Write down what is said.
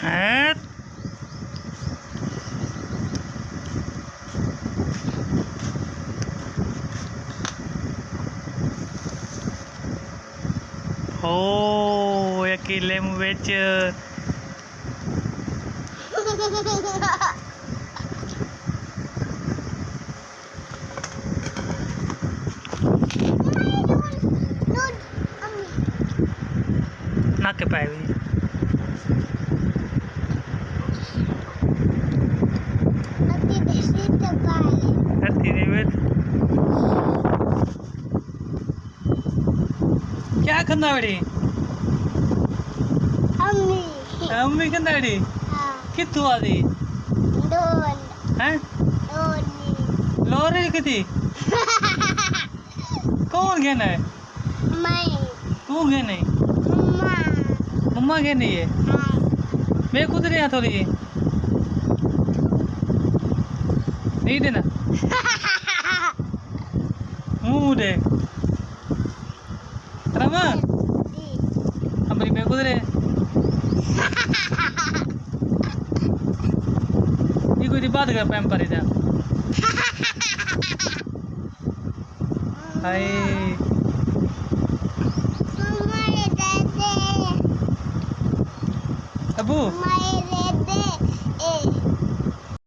हैं हो या किले विच नक पै भी धरती दे विच क्या खंदा बड़ी अम्मी खंदा बड़ी कित्थों आ दी हैं लोरी किती कौन कहना है तू कहने मम्मा कहनी है मैं खुद नहीं थोड़ी नहीं देना मुंह देख रमा हमारी मैं खुद रहे ये कोई बात कर पैम्पर इधर हाय